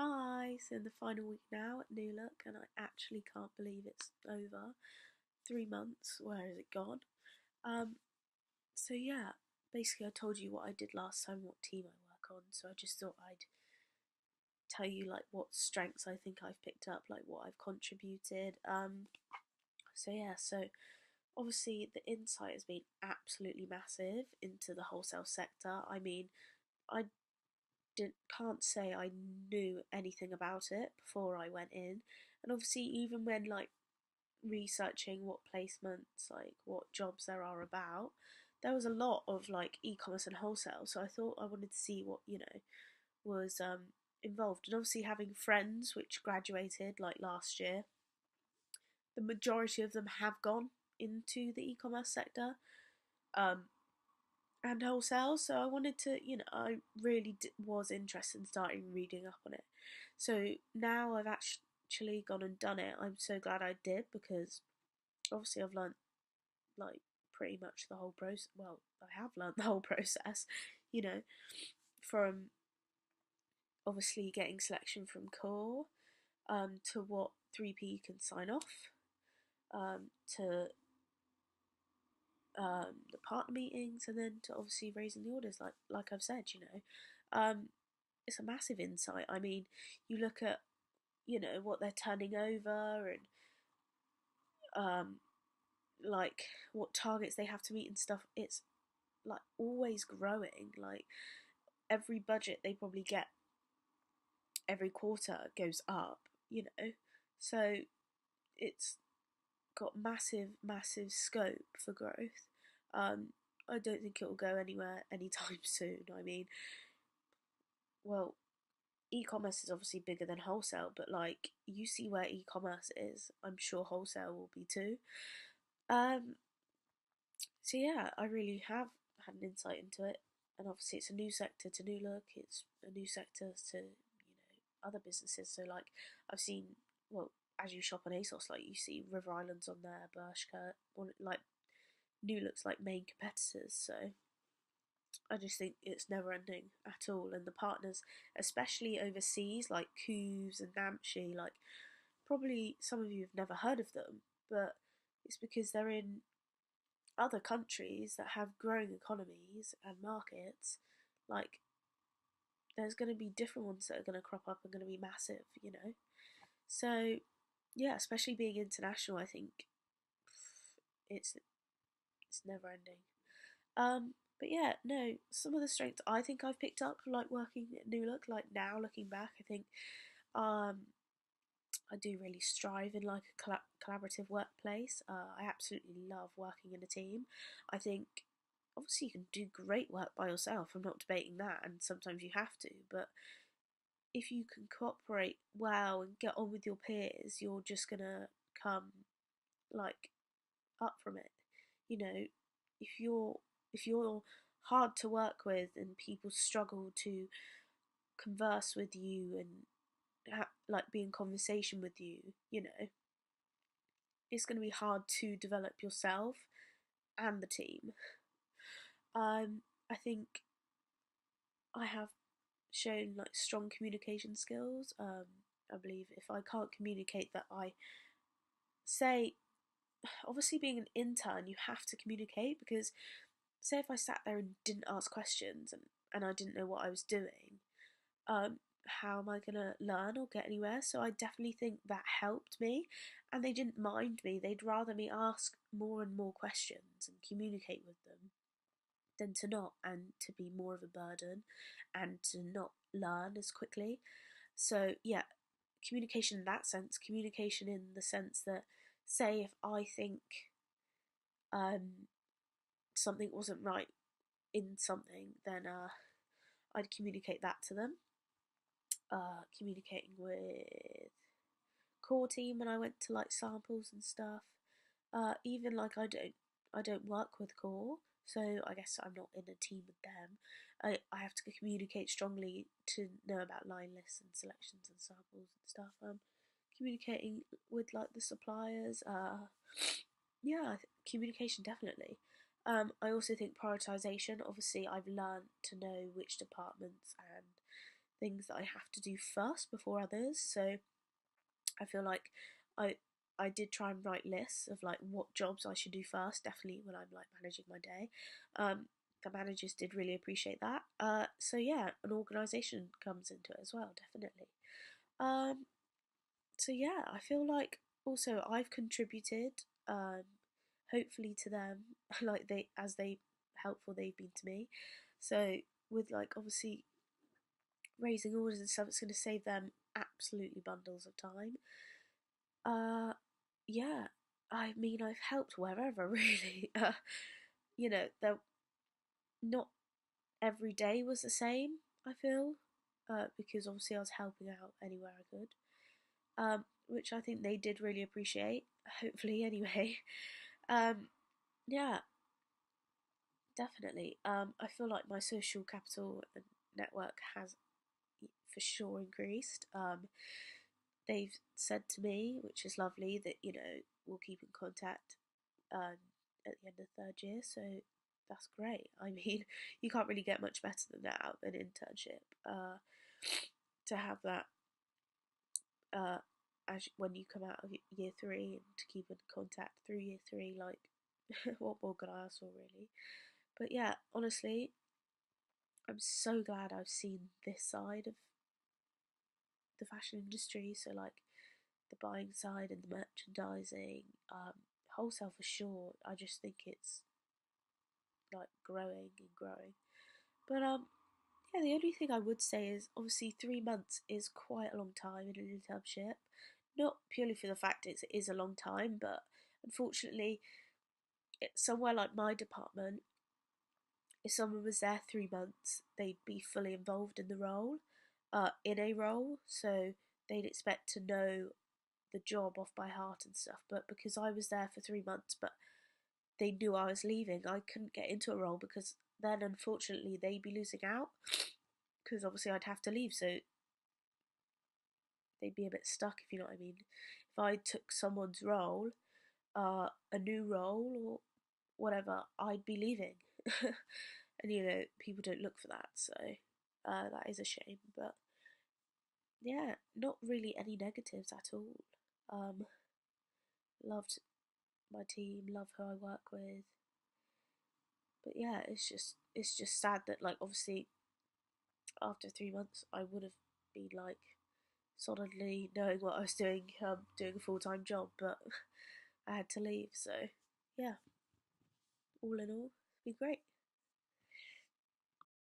Hi, so in the final week now at New Look, and I actually can't believe it's over. 3 months, where has it gone? Um, so yeah, basically I told you what I did last time, what team I work on, so I just thought I'd tell you like what strengths I think I've picked up, like what I've contributed. So obviously the insight has been absolutely massive into the wholesale sector. I mean, I can't say I knew anything about it before I went in, and obviously even when like researching what placements, like what jobs there are about, there was a lot of like e-commerce and wholesale. So I thought I wanted to see what was involved, and obviously having friends which graduated like last year, the majority of them have gone into the e-commerce sector. Um, and wholesale. So I wanted to, I really was interested in starting reading up on it. So now I've actually gone and done it. I'm so glad I did because obviously I've learned like pretty much the whole process. Well, I have learned the whole process, you know, from obviously getting selection from core to what 3P can sign off to the partner meetings, and then to obviously raising the orders like I've said, it's a massive insight. I mean, you look at what they're turning over, and um like what targets they have to meet and stuff. It's like always growing. Like every budget they probably get every quarter goes up, so it's got massive scope for growth. um I don't think it will go anywhere anytime soon. I mean, well, e-commerce is obviously bigger than wholesale, but like you see where e-commerce is, I'm sure wholesale will be too. Um, so yeah, I really have had an insight into it, and obviously it's a new sector to New Look. It's a new sector to other businesses. So like I've seen, well, as you shop on ASOS, like you see River Islands on there, Bershka, like New Look's like main competitors. So I just think it's never ending at all. And the partners, especially overseas, like Cooves and Namshi, like probably some of you have never heard of them, but it's because they're in other countries that have growing economies and markets. Like there's going to be different ones that are going to crop up and going to be massive. So yeah, especially being international, I think it's it's never ending. But yeah, no, some of the strengths I think I've picked up, like working at New Look, like now looking back, I think um, I do really strive in like a collaborative workplace. I absolutely love working in a team. I think obviously you can do great work by yourself. I'm not debating that, and sometimes you have to, but if you can cooperate well and get on with your peers, you're just gonna come like up from it. You know, if you're hard to work with and people struggle to converse with you and like be in conversation with you, it's going to be hard to develop yourself and the team. I think I have shown like strong communication skills. I believe if I can't communicate that I say, obviously being an intern, you have to communicate because say if I sat there and didn't ask questions and I didn't know what I was doing, um, how am I gonna learn or get anywhere? So I definitely think that helped me, and they didn't mind me. They'd rather me ask more and more questions and communicate with them than to not, and to be more of a burden and to not learn as quickly. So yeah, communication in that sense, communication in the sense that say if I think um something wasn't right in something, then I'd communicate that to them. Communicating with core team when I went to like samples and stuff. Even like I don't work with core, so I guess I'm not in a team with them. I have to communicate strongly to know about line lists and selections and samples and stuff. Communicating with like the suppliers. Yeah, communication definitely. I also think prioritization. Obviously, I've learned to know which departments and things that I have to do first before others. So I feel like I I did try and write lists of like what jobs I should do first, definitely when I'm like managing my day. Um, the managers did really appreciate that. So yeah, an organisation comes into it as well, definitely. Um, so yeah, I feel like also I've contributed, um, hopefully to them, like they helpful they've been to me. So with like obviously raising orders and stuff, it's going to save them absolutely bundles of time. Uh, yeah, I mean, I've helped wherever really. There not every day was the same. I feel, because obviously I was helping out anywhere I could, which I think they did really appreciate. Hopefully, anyway. Um, yeah, definitely. I feel like my social capital and network has for sure increased. They've said to me, which is lovely, that we'll keep in contact at the end of third year. So that's great. I mean, you can't really get much better than that out of an internship. To have that uh, as when you come out of year three and to keep in contact through year three, like what more could I ask for, really? But yeah, honestly, I'm so glad I've seen this side of the fashion industry. So like the buying side and the merchandising, wholesale for sure. I just think it's like growing and growing. But yeah, the only thing I would say is obviously 3 months is quite a long time in an internship. Not purely for the fact it is a long time, but unfortunately, somewhere like my department, if someone was there 3 months, they'd be fully involved in the role, in a role, so they'd expect to know the job off by heart and stuff. But because I was there for 3 months, but they knew I was leaving, I couldn't get into a role because then unfortunately they'd be losing out because obviously I'd have to leave, so they'd be a bit stuck, if you know what I mean. If I took someone's role, a new role or whatever, I'd be leaving. And people don't look for that, so that is a shame. But yeah, not really any negatives at all. Um, Loved my team, love who I work with. But yeah, it's just sad that like obviously after 3 months I would have been like solidly knowing what I was doing, doing a full-time job, but I had to leave. So yeah, all in all, it's been great.